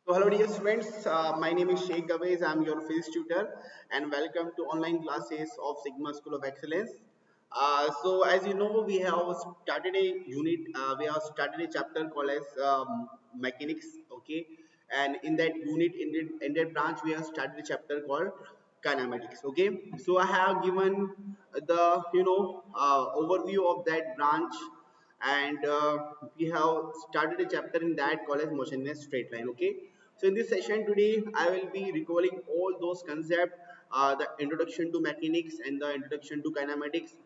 So hello dear students, my name is Sheikh Gavez, I am your physics tutor and welcome to online classes of Sigma School of Excellence. So as you know, we have started a unit, we have started a chapter called as mechanics, okay, and in that unit, in that branch, we have started a chapter called kinematics, okay. So I have given the overview of that branch and we have started a chapter in that called as motion in a straight line, okay. So in this session today I will be recalling all those concepts, the introduction to mechanics and the introduction to kinematics,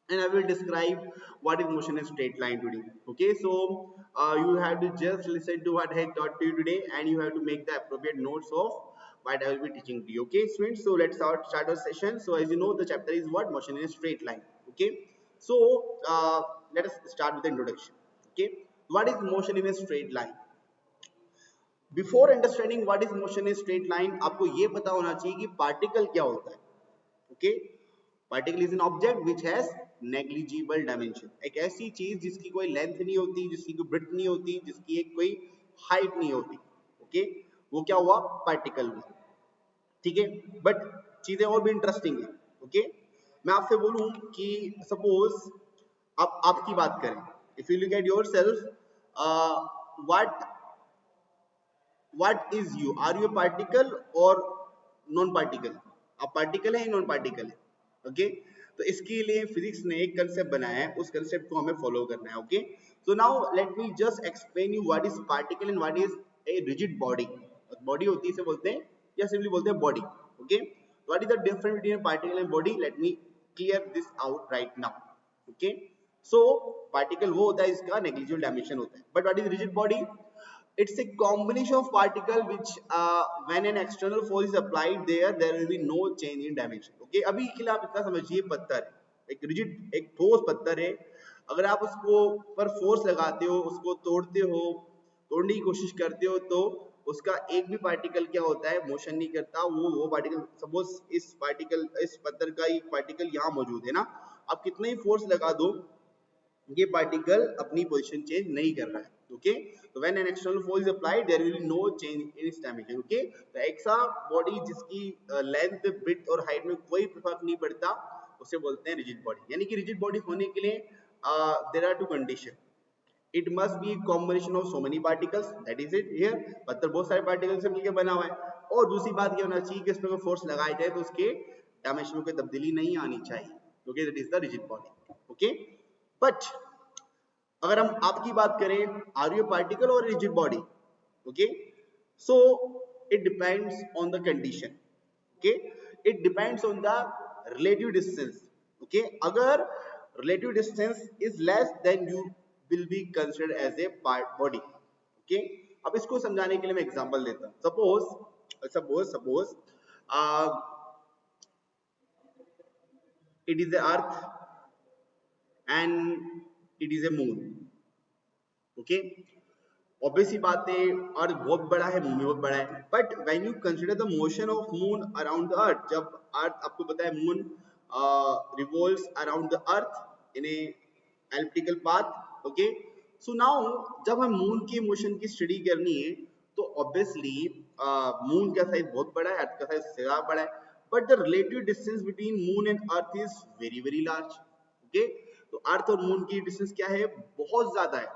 and I will describe what is motion in straight line today, okay. So you have to just listen to what I taught to you today and you have to make the appropriate notes of what I will be teaching to you, okay students. So let's start our session. So as you know, the chapter is what motion in a straight line, okay. So let us start with the introduction, okay. What is motion in a straight line? Before understanding what is motion in a straight line, आपको ये पता होना चाहिए कि particle क्या होता है, okay. Particle is an object which has negligible dimension, एक ऐसी चीज जिसकी कोई लेंथ नहीं होती, जिसकी कोई ब्रेड्थ नहीं होती, जिसकी एक कोई हाइट नहीं होती, ओके okay? वो क्या हुआ? पार्टिकल हुआ, ठीक है। बट चीजें और भी इंटरेस्टिंग है, ओके। मैं आपसे बोलूं कि सपोज आप आपकी बात करें, if you look at yourself, what what is you, are you particle और नॉन पार्टिकल? आप पार्टिकल है या नॉन पार्टिकल है, ओके। तो इसके लिए फिजिक्स ने एक कंसेप्ट बनाया है, उस कंसेप्ट को हमें फॉलो करना है, okay. So now let me just explain you what is particle and what is a rigid body. Body होती है इसे बोलते हैं या सिंपली बोलते हैं body, okay. What is the difference between particle and body? Let me clear this out right now, okay. So particle वो होता है इसका नेग्लिजिबल डायमेंशन होता है, but what is rigid body? It's a combination of particle which when an external force is applied there will be no change in dimension, okay। अभी के लिए आप इतना समझिए, पत्थर है, एक रिजिड एक ठोस पत्थर है, अगर आप उसको पर फोर्स लगाते हो, उसको तोड़ते हो, तोड़ने की कोशिश करते हो, तो उसका एक भी पार्टिकल क्या होता है? मोशन नहीं करता। वो पार्टिकल, सपोज इस पत्थर का एक पार्टिकल यहाँ मौजूद है ना, आप कितना ही फोर्स लगा दो, ये पार्टिकल अपनी पोजीशन चेंज नहीं कर रहा है, ओके। तो when an external force is applied there will be no change in its dimension, okay. तो ऐसा बॉडी जिसकी लेंथ, ब्रेड्थ और हाइट में कोई फर्क नहीं पड़ता, उसे बोलते हैं रिजिड बॉडी। यानी कि रिजिड बॉडी होने के लिए there are two condition, it must be combination of so many particles, that is it. Here पत्थर बहुत सारे पार्टिकल से मिलकर बना हुआ है, और दूसरी बात ये होना चाहिए कि इसमें कोई फोर्स लगाया जाए तो उसके डायमेंशन में कोई तब्दीली नहीं आनी चाहिए, okay. That is the rigid body, okay. But अगर हम आपकी बात करें, आर यू पार्टिकल और rigid body, okay. So it depends on the condition, okay. It depends on the relative distance, okay. अगर relative distance is less than you will be considered as a body, okay. अब इसको समझाने के लिए मैं example देता हूं। Suppose it is the earth and it is a moon, okay। Obvious सी बात है, अर्थ बहुत बड़ा है, मून बहुत बड़ा है, but when you consider the motion of moon around the earth, जब अर्थ, आपको पता है moon revolves around the earth in A elliptical path, okay. So now जब हम मून की मोशन की स्टडी करनी है, तो ऑब्वियसली मून का साइज बहुत बड़ा है, अर्थ का साइज ज्यादा बड़ा है, but the relative distance between moon and earth is very very large, okay. तो अर्थ और मून की डिस्टेंस क्या है? बहुत ज्यादा है,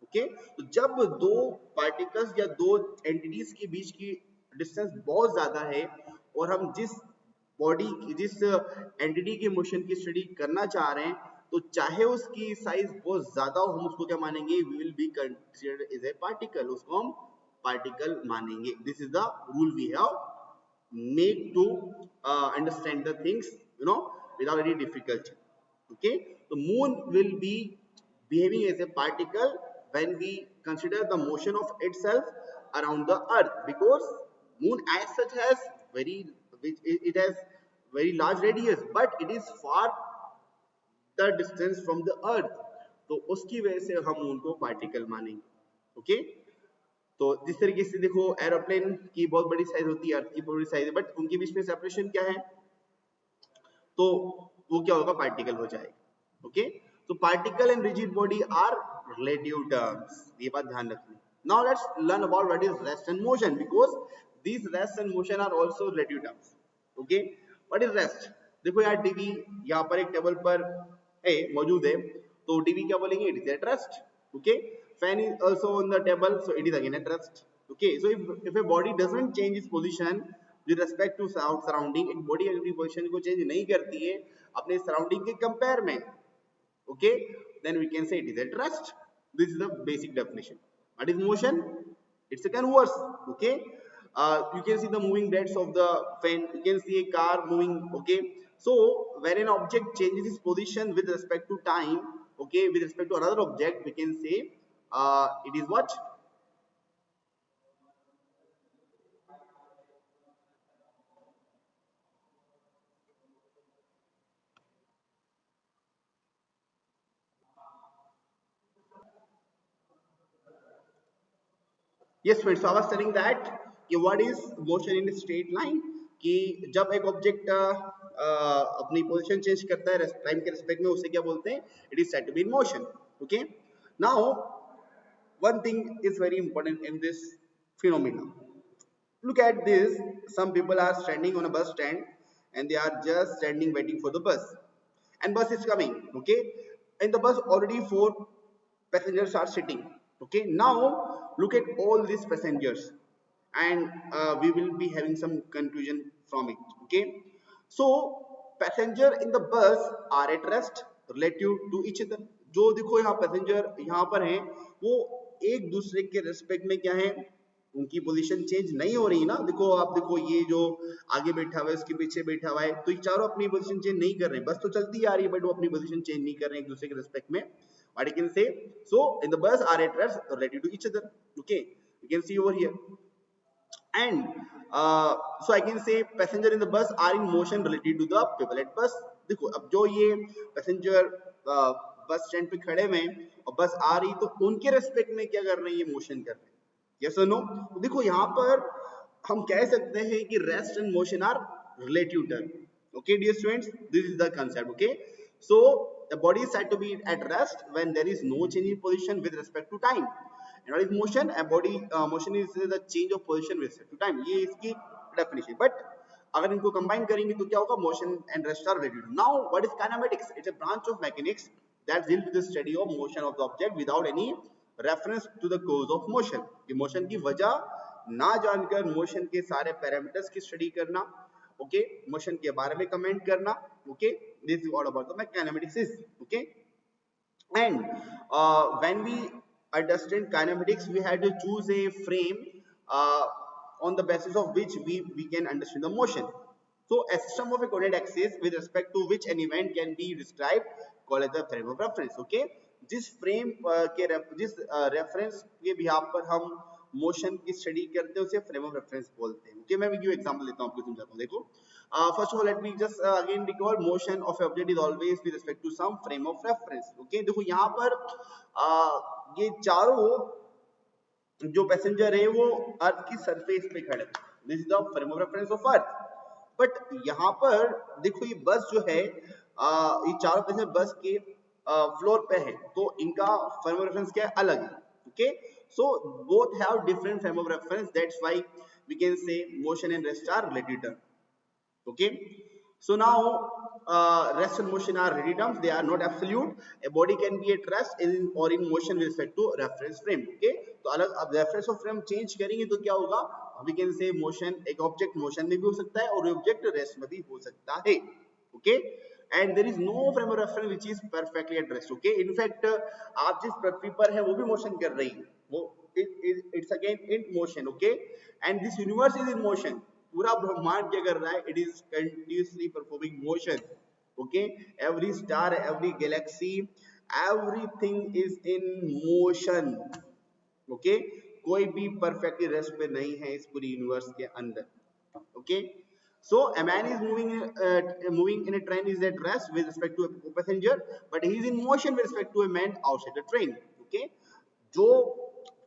ओके। तो जब दो पार्टिकल्स या दो एंटिटीज के बीच की डिस्टेंस बहुत ज्यादा है और हम जिस बॉडी की, जिस एंटिटी के मोशन की स्टडी करना चाह रहे हैं, तो चाहे उसकी साइज बहुत ज्यादा हो, हम उसको क्या मानेंगे? We will be considered as a particle, उसको हम पार्टिकल मानेंगे। This is the rule we have make to understand the things, without any difficulty, okay। So moon will be behaving as a particle when we consider the motion of itself around the earth, because moon as such has it has very large radius, but it is far the distance from the earth, तो उसकी वजह से हम moon को particle मानेंगे, okay. तो जिस तरीके से देखो, एरोप्लेन की बहुत बड़ी साइज होती है, अर्थ की बहुत बड़ी साइज है, बट उनके बीच में सेपरेशन क्या है? तो वो क्या होगा? पार्टिकल हो जाएगा, ओके। तो particle and rigid body are relative terms, ये बात ध्यान रखनी। Now let's learn about what is rest and motion, because these rest and motion are also relative terms. Okay, what is rest? देखो यार TV यहाँ पर एक टेबल पर है मौजूद है, तो टीवी क्या बोलेंगे, it is at rest. Okay, fan is also on the table, so it is again at rest. Okay, so if a body doesn't change its position with respect to surrounding, एक body अपनी position को change नहीं करती है अपने surrounding के compare में, okay, then we can say it is at rest. This is the basic definition. What is motion? It's a converse. Okay, you can see the moving blades of the fan, you can see a car moving. Okay, so when an object changes its position with respect to time, okay, with respect to another object, we can say it is what? Yes friends, so I was telling that कि what is motion in a straight line, कि जब एक object अपनी position change करता है time के respect में, उसे क्या बोलते हैं, it is said to be in motion. Okay, now one thing is very important in this phenomena. Look at this, some people are standing on a bus stand and they are just standing waiting for the bus, and bus is coming. Okay, in the bus already 4 passengers are sitting. Okay, now look at all these passengers, and we will be having some conclusion from it. Okay, so passenger in the bus are at rest relative to each other. जो देखो यहाँ passenger यहाँ पर हैं, वो एक दूसरे के रेस्पेक्ट में क्या है, उनकी पोजीशन चेंज नहीं हो रही ना. देखो आप देखो, ये जो आगे बैठा हुआ है उसके पीछे बैठा हुआ है, तो ये चारों अपनी पोजीशन चेंज नहीं कर रहे हैं, बस तो चलती आ रही है बट वो अपनी पोजीशन चेंज नहीं कर रहे हैं एक दूसरे के रेस्पेक्ट में. What I can say, so in the bus are at rest relative to each other. Okay, you can see over here, and so I can say passenger in the bus are in motion relative to the people at bus. देखो अब जो ये passenger bus stand पे खड़े हुए हैं और बस आ रही, तो उनके रेस्पेक्ट में क्या कर रहे हैं, ये मोशन कर रहे हैं. यस और नो? देखो यहाँ पर हम कह सकते हैं कि rest and motion are relative term. Okay, dear students, this is the concept. Okay, so the body is said to be at rest when there is no change in position with respect to time. And what is motion? A body motion is the change of position with respect to time. ये इसकी definition. But अगर इनको combine करेंगे तो क्या होगा, motion and rest are related. Now, what is kinematics? It's a branch of mechanics that deals with the study of motion of the object without any reference to the cause of motion. कि motion की वजह ना जानकर motion के सारे parameters की study करना, okay, motion के बारे में comment करना. Okay, this is all about the kinematics is. Okay, and when we understand kinematics, we had to choose a frame on the basis of which we can understand the motion. So a system of a coordinate axis with respect to which an event can be described called as the frame of reference. Okay, जिस frame के जिस reference के behalf पर हम motion की study करते हैं उसे फ्रेम ऑफ रेफरेंस बोलते हैं. ओके, मैं गिव एग्जांपल देता हूं, आपको समझाता हूं. देखो, first of all let me just again recall, motion of object is always with respect to some frame of reference. Okay, देखो यहाँ पर ये चारों जो पैसेंजर है वो अर्थ की सरफेस पे खड़े, this is the frame of reference of earth. But यहाँ पर देखो ये बस जो है, ये चारों पैसेंजर बस के फ्लोर पे है, तो इनका फ्रेम ऑफ रेफरेंस क्या है, अलग है. Okay, so both have different frame of reference, that's why we can say motion and rest are related terms. Okay, so now rest and motion are related terms, they are not absolute. A body can be at rest in or in motion with respect to reference frame. Okay, तो अलग अब reference of frame change करेंगे तो क्या होगा, we can say motion, एक object motion में भी हो सकता है और object rest में भी हो सकता है. Okay, and there is no frame of reference which is perfectly at rest. Okay, in fact आप जिस पृथ्वी पर है वो भी मोशन कर रही है, वो it's again in motion. Okay, and this universe is in motion, पूरा ब्रह्मांड क्या कर रहा है, it is continuously performing motion. Okay, every star, every galaxy, everything is in motion. Okay, कोई भी perfectly rest पे नहीं है इस पूरी यूनिवर्स के अंदर. Okay, so a man is moving in a train is at rest with respect to a passenger, but he is in motion with respect to a man outside the train. Okay, जो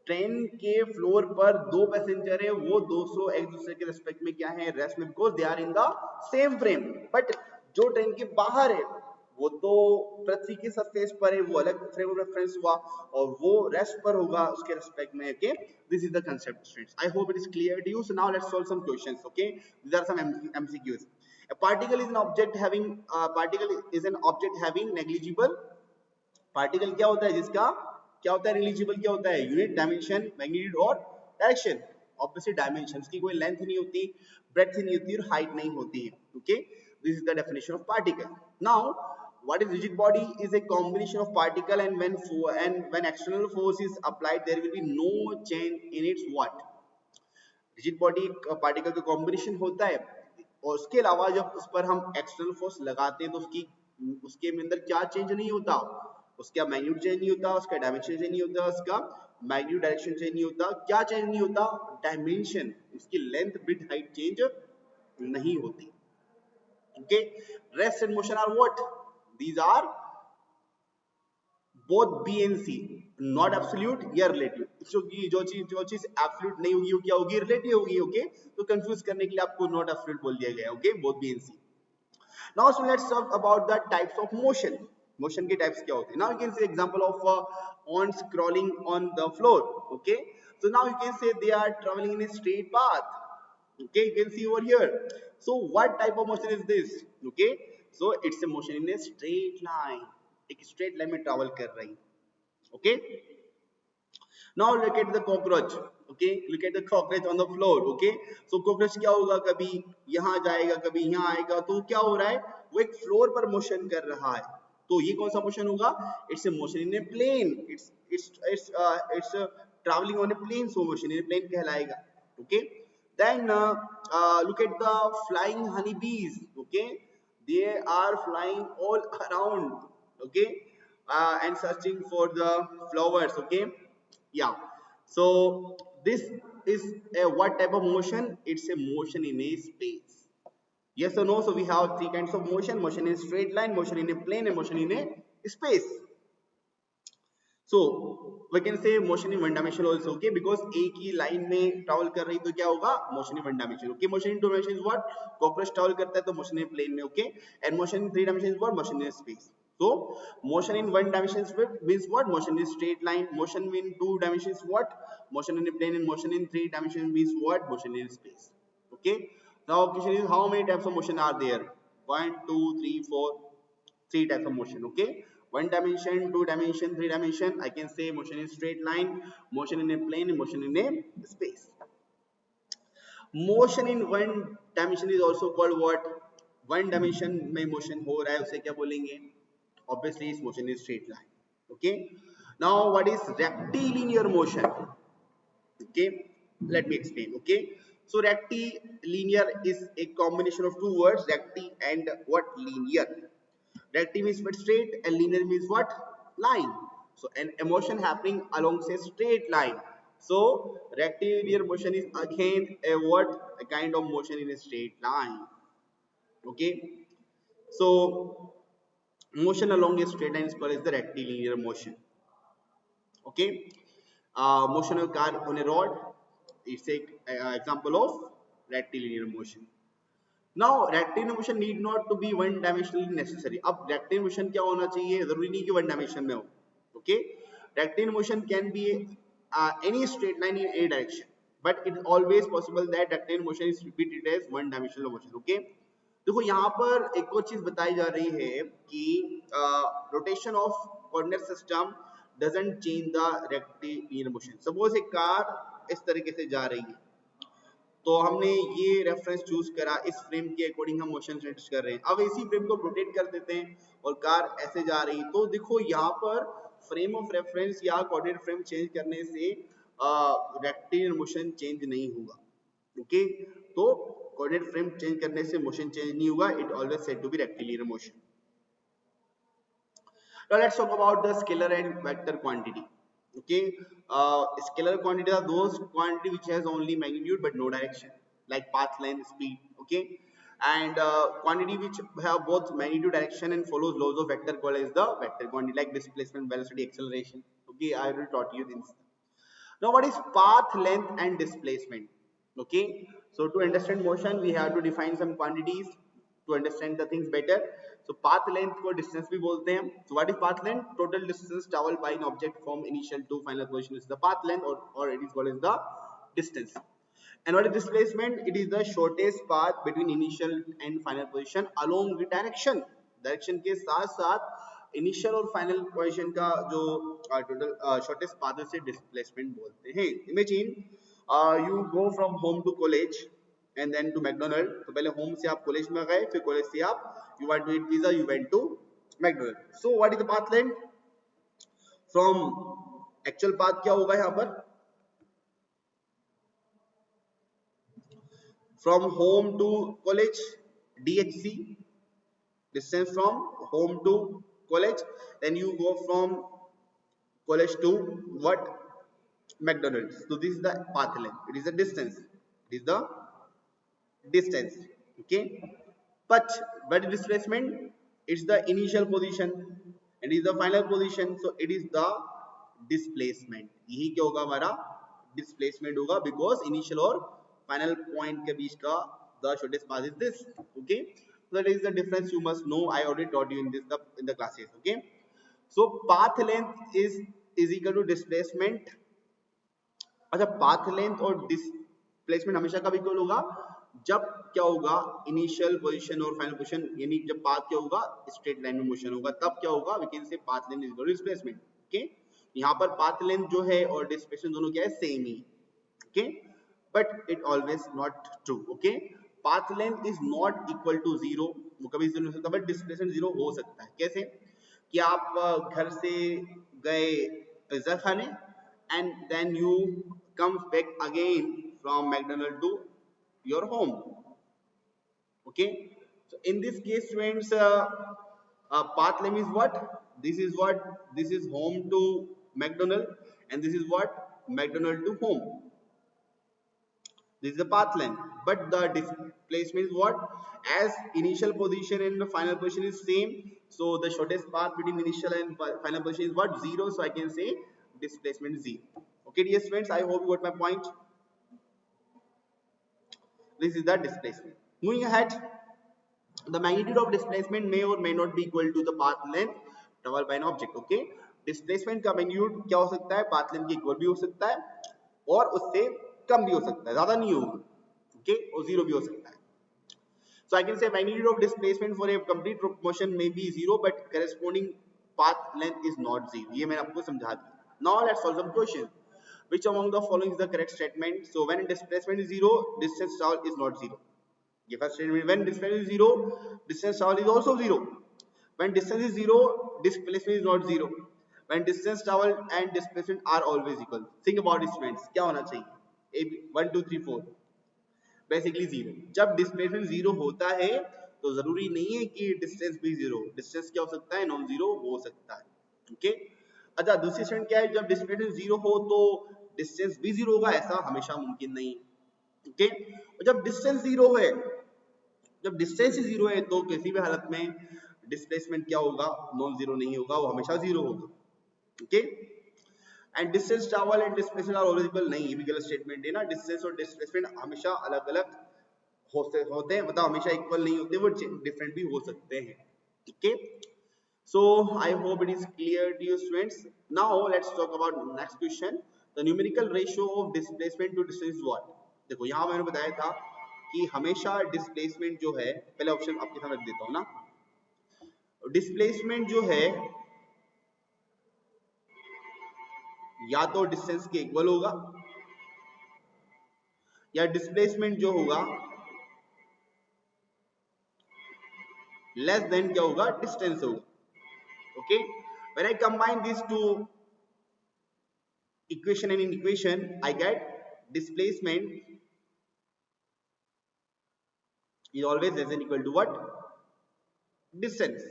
train के floor पर दो passenger है वो 200 एक दूसरे के respect में क्या है, रेस्ट में, because they are in the same frame. But जो ट्रेन के बाहर है वो तो पृथ्वी के सरफेस पर है, वो अलग फ्रेम ऑफ रेफरेंस हुआ, और वो रेस्ट पर होगा उसके रिस्पेक्ट में. Okay, this is the concept students. I hope it is clear to you. So now let's solve some questions. Okay, these are some MCQs. A particle is an object having negligible. Particle क्या होता है जिसका क्या होता है negligible, क्या होता है यूनिट, डायमेंशन, मैग्नीट्यूड और डायरेक्शन. ऑब्वियसली डायमेंशंस की कोई लेंथ नहीं होती, ब्रेड्थ नहीं होती और हाइट नहीं होती है. Okay, this is the definition of particle. Now what is rigid body is a combination of particle, and when external force is applied there will be no change in its what. Rigid body particle का combination होता है, और उसके अलावा जब उस पर हम एक्सटर्नल फोर्स लगाते हैं तो उसके अंदर क्या चेंज नहीं होता, उसका मैग्नीट्यूड चेंज नहीं होता, उसका डायमेंशन चेंज नहीं होता, उसका मैग्नीट्यूड डायरेक्शन चेंज नहीं होता. क्या चेंज नहीं होता, डायमेंशन, उसकी लेंथ, ब्रेड्थ, हाइट चेंज नहीं होती. Okay, rest and motion are what, these are both B and C, not absolute या relative. जो चीज absolute नहीं होगी वो क्या होगी, relative होगी. ओके, तो कंफ्यूज करने के लिए आपको not absolute बोल दिया गया. Okay, both B and C. Now so let's talk about the types of motion. Motion के types क्या होते हैं. Now you can see example of ants crawling on the floor. Okay, so now you can say they are traveling in a straight path. Okay, you can see over here. So what type of motion is this? Okay, so it's a motion in a straight line. एक straight line में travel कर रही. Okay, now look at the cockroach. Okay, look at the cockroach on the floor. Okay, so cockroach क्या होगा, कभी यहाँ जाएगा कभी यहाँ आएगा, तो क्या हो रहा है, वो एक फ्लोर पर मोशन कर रहा है. तो ये कौन सा मोशन होगा, it's a motion in a plane. It's travelling on a plane, so motion in a plane कहलाएगा. Okay, then look at the flying honeybees. Okay, they are flying all around. Okay, and searching for the flowers. Okay, yeah, so this is a what type of motion, it's a motion in a space. Yes or no? So we have three kinds of motion: motion in a straight line, motion in a plane, and motion in a space. So we can say motion in one dimension also. Okay, because एक ही line में travel कर रही तो क्या होगा, motion in one dimension. Okay, motion in two dimension is what, cockroach travel करता है तो मोशन इन प्लेन में. Okay, and motion in three dimension is what, motion in space. So motion in one dimension means what, motion in straight line. Motion in two dimensions what, motion in a plane. And motion in three dimensions means what, motion in space. Okay, now question is how many types of motion are there. 1 2 3 4, three types of motion. Okay, one dimension, two dimension, three dimension. I can say motion in straight line, motion in a plane, and motion in a space. Motion in one dimension is also called what, one dimension में motion हो रहा है उसे क्या बोलेंगे, obviously is motion in straight line. Okay, now what is rectilinear motion. Okay, let me explain. Okay, so rectilinear is a combination of two words, recti and what, linear. Recti means what, straight, and linear means what, line. So an emotion happening along say straight line. So rectilinear motion is again a what, a kind of motion in a straight line. Okay, so motion along a straight line is called as the rectilinear motion. Okay, motion of car on a road, it's a example of rectilinear motion. Now rectilinear motion need not to be one dimensionally necessary. अब rectilinear motion क्या होना चाहिए, जरूरी नहीं कि one dimension में हो. Okay, rectilinear motion can be any straight line in any direction, but it is always possible that rectilinear motion is repeated as one dimensional motion. Okay, देखो यहाँ पर एक और चीज बताई जा रही है कि rotation of coordinate system doesn't change the rectilinear motion. Suppose एक कार इस तरीके से जा रही है, तो हमने ये रेफरेंस चूज करा, इस फ्रेम के अकॉर्डिंग हम मोशन सेट कर रहे हैं. अब इसी फ्रेम को रोटेट कर देते हैं और कार ऐसे जा रही, तो देखो यहाँ पर फ्रेम ऑफ रेफरेंस या कोऑर्डिनेट फ्रेम चेंज करने से रेक्टिलिनियर मोशन चेंज नहीं होगा. ओके, तो कोऑर्डिनेट फ्रेम चेंज करने से मोशन चेंज नहीं होगा, it always said to be rectilinear motion. Now let's talk about the scalar and vector quantity. Okay, scalar quantity are those quantity which has only magnitude but no direction, like path, length, speed. Okay, and quantity which have both magnitude, direction, and follows laws of vector called as the vector quantity, like displacement, velocity, acceleration. Okay, I will taught you this. Now what is path, length, and displacement? Okay, so to understand motion we have to define some quantities to understand the things better. So path length को distance भी बोलते हैं. So what is path length? Total distance traveled by an object from initial to final position is the path length, or it is called as the distance. And what is displacement? It is the shortest path between initial and final position along the direction. Direction के साथ साथ initial और final position का जो total shortest path से displacement बोलते हैं. Imagine you go from home to college and then to McDonald. तो पहले होम से आप कॉलेज में गए, फिर कॉलेज से आप you want to eat pizza, you went to McDonald. So what is the path length from actual path? क्या होगा यहाँ पर? From home to college, DHC, distance from home to college. Then you go from college to what? McDonald's. So this is the path length. It is the distance. It is the distance. Okay. But displacement, it's the initial position and it is the final position. So it is the displacement. यही क्या होगा हमारा? Displacement होगा, because initial और final point के बीच का the shortest path is this. Okay, so that is the difference you must know. I already taught you in the classes. Okay, so path length is equal to displacement. अच्छा, path length और displacement हमेशा कब equal होगा? जब क्या होगा? Initial position और final position, यानी जब पाथ क्या होगा? स्ट्रेट लाइन में मोशन होगा, तब क्या होगा? We can say path length is equal to displacement. Okay, यहाँ पर पाथ लेंथ जो है और डिस्प्लेसमेंट दोनों क्या है? Same he. Okay, but it always not true. Okay, path length is not equal to 0. वो कभी 0 नहीं हो सकता, but displacement 0 हो सकता है. कैसे? कि आप घर से गए पिज्जा खाने and then you come back again from McDonald to your home. Okay, so in this case students, path length is what? This is home to McDonald, and this is what? McDonald to home. This is the path length, but the displacement is what? As initial position and the final position is same, so the shortest path between initial and final position is what? 0. So I can say displacement is 0. Okay, dear students, I hope you got my point. This is the displacement. Moving ahead, the magnitude of displacement may or may not be equal to the path length traveled by an object. Okay, displacement का magnitude क्या हो सकता है? Path length के equal भी हो सकता है और उससे कम भी हो सकता है, ज्यादा नहीं होगा. ओके, और 0 भी हो सकता है. So I can say magnitude of displacement for a complete motion may be 0, but corresponding path length is not 0. ये मैंने आपको समझा दिया. Now let's solve some question. Which among the following is the correct statement? So when displacement is 0, distance traveled is not 0. ये first statement. When displacement is 0, distance traveled is also 0. When distance is 0, displacement is not 0. When distance traveled and displacement are always equal. Think about it students. क्या होना चाहिए? 1 2 3 4 basically 0. जब displacement 0 होता है तो जरूरी नहीं है कि डिस्टेंस भी 0. डिस्टेंस क्या हो सकता है? नॉन 0 हो सकता है. ओके, अच्छा, दूसरी स्टेटमेंट क्या है? जब डिस्प्लेसमेंट 0 हो तो डिस्टेंस भी 0 होगा, ऐसा हमेशा मुमकिन नहीं. ओके, जब डिस्टेंस 0 है, जब डिस्टेंस ही 0 है तो किसी भी हालत में डिस्प्लेसमेंट क्या होगा? नॉन 0 नहीं होगा, वो हमेशा 0 होगा. Okay, and distance travel and displacement are always equal. नहीं, ये भी गलत स्टेटमेंट है ना. डिस्टेंस और डिस्प्लेसमेंट हमेशा अलग अलग होते हैं, मतलब हमेशा इक्वल नहीं होते, वो डिफरेंट भी हो सकते हैं. Okay, so I hope it is clear to you students. Now let's talk about next question. The numerical ratio of displacement to distance is what? देखो, यहाँ मैंने बताया था कि हमेशा डिस्प्लेसमेंट जो है, पहले ऑप्शन आपके सामने रख देता हूँ ना. डिस्प्लेसमेंट जो है या तो डिस्टेंस के इक्वल होगा, या डिस्प्लेसमेंट जो होगा लेस देन क्या होगा? डिस्टेंस होगा. Okay, when I combine this two equation and in equation I get displacement is always less than equal to what? Distance.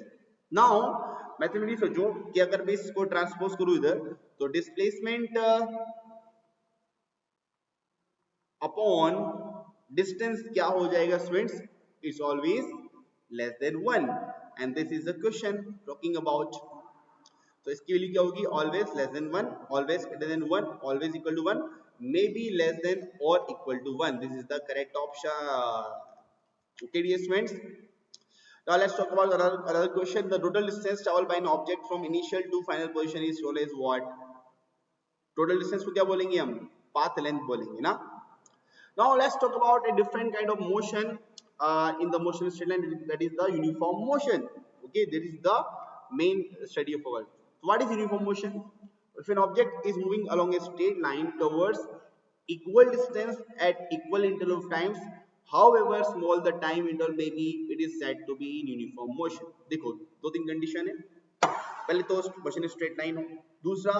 Now mathematics सोचो कि अगर मैं इसको ट्रांसपोज करूं इधर, तो डिस्प्लेसमेंट अपॉन डिस्टेंस क्या हो जाएगा students? It's always less than 1, and this is the question talking about. तो इसकी वैल्यू क्या होगी? Always less than 1, always greater than 1, always equal to 1, may be less than और equal to 1. This is the correct option. Okay dear students, Now let's talk about another question. The total distance traveled by an object from initial to final position is shown as what? Total distance को क्या बोलेंगे हम? Path length बोलेंगे ना? Now let's talk about a different kind of motion in the motion straight line, that is the uniform motion. Okay, that is the main study of our. So what is uniform motion? If an object is moving along a straight line towards equal distance at equal interval of times, however small the time interval may be, it is said to be in uniform motion. देखो दो तीन condition है. पहले तो machine straight line हो, दूसरा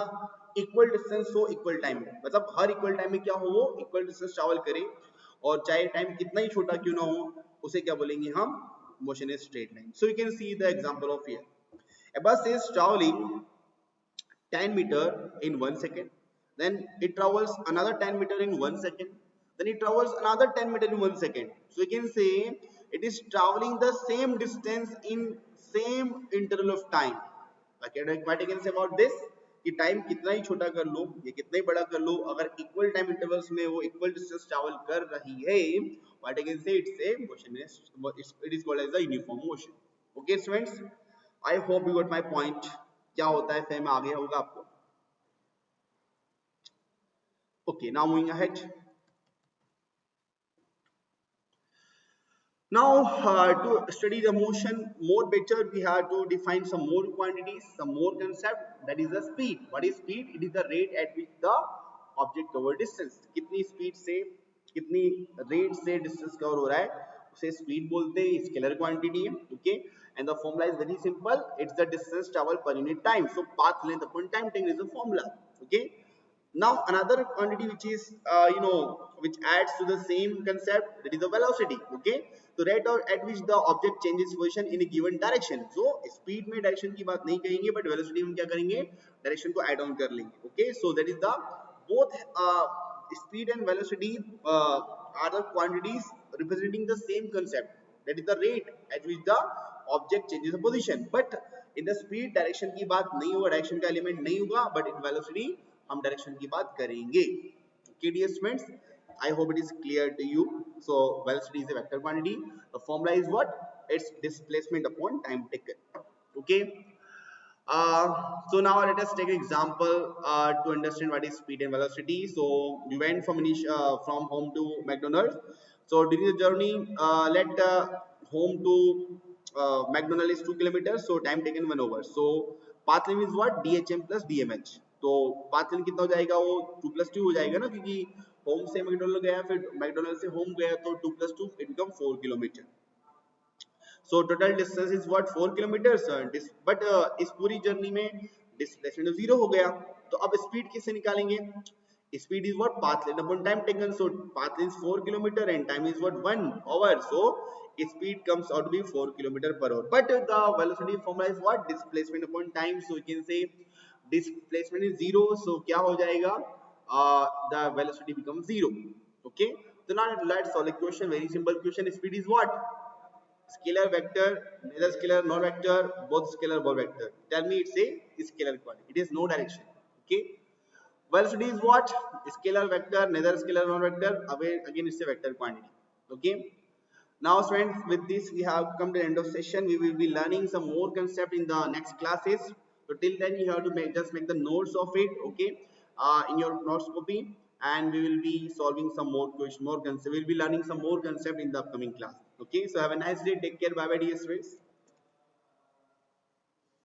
equal distance हो equal time में, मतलब हर इक्वल टाइम में क्या हो वो इक्वल डिस्टेंस ट्रैवल करे और चाहे टाइम कितना ही छोटा क्यों ना हो उसे क्या बोलेंगे हम? Motion is straight line. So you can see the example of here a bus is traveling 10 meter in 1 second, then it travels another 10 meter in 1 second, then it travels another 10 meter in 1 second. So you can say it is traveling the same distance in same interval of time. What I can say about this कि time कितना ही छोटा कर लो या कितना ही बड़ा कर लो, अगर equal time intervals में वो इक्वल डिस्टेंस ट्रैवल कर रही है, what I can say it's a motion, it is called as the uniform motion. Okay students, I hope you got my point. क्या होता है फिर में आ गया होगा आपको. Okay, now moving ahead. Now, to study the motion more better, we have to define some more quantities, some more concept. That is the speed. What is speed? It is the rate at which the object cover distance. कितनी speed से, कितनी rate से distance cover हो रहा है, उसे speed बोलते हैं. Scalar quantity है, okay? And the formula is very simple. It's the distance traveled per unit time. So path length upon time taken is the formula, okay? Now another quantity which is which adds to the same concept, that is the velocity. Okay, so rate at which the object changes position in a given direction. So speed में direction की बात नहीं करेंगे, but velocity में क्या करेंगे, direction को add on कर लेंगे. Okay, so that is the both speed and velocity are the quantities representing the same concept, that is the rate at which the object changes the position. But in the speed direction की बात नहीं होगा, direction का element नहीं होगा, but in velocity हम direction की बात करेंगे. Okay dear students, I hope it is clear to you. So velocity is a vector quantity. The formula is what? It's displacement upon time taken. Okay. So now let us take an example to understand what is speed and velocity. So we went from home to McDonald's. So during the journey, let home to McDonald's is 2 kilometers. So time taken 1 hour. So path length is what? DHM plus DMH. तो path length कितना हो जाएगा, वो 2 plus 2 हो जाएगा ना, क्योंकि home से मैकडोनल्ड गया फिर मैकडोनल्ड से होम गया तो 2 plus 2 it become 4 kilometer. So total distance is what? 4 kilometers. But इस पूरी जर्नी में डिस्प्लेसमेंट 0 हो गया, तो अब स्पीड किससे निकालेंगे? Speed is what? Path length upon time taken. So path length is 4 kilometer and time is what? 1 hour. So speed comes out to be 4 kilometer per hour. But the velocity formula is what? Displacement upon time. So you can say displacement is 0. So क्या हो जाएगा? The velocity becomes 0. Okay. So now let's solve a question. Very simple question. Speed is what? Scalar vector, neither scalar nor vector, both scalar both vector. Tell me it's a scalar quantity. It is no direction. Okay. Velocity is what? Scalar vector, neither scalar nor vector. Again it's a vector quantity. Okay. Now friends, with this we have come to the end of session. We will be learning some more concept in the next classes. So till then you have to just make the notes of it. Okay. In your notes copy, and we will be solving some more questions, more concept. We will be learning some more concept in the upcoming class. Okay, so have a nice day. Take care. Bye bye, dear students.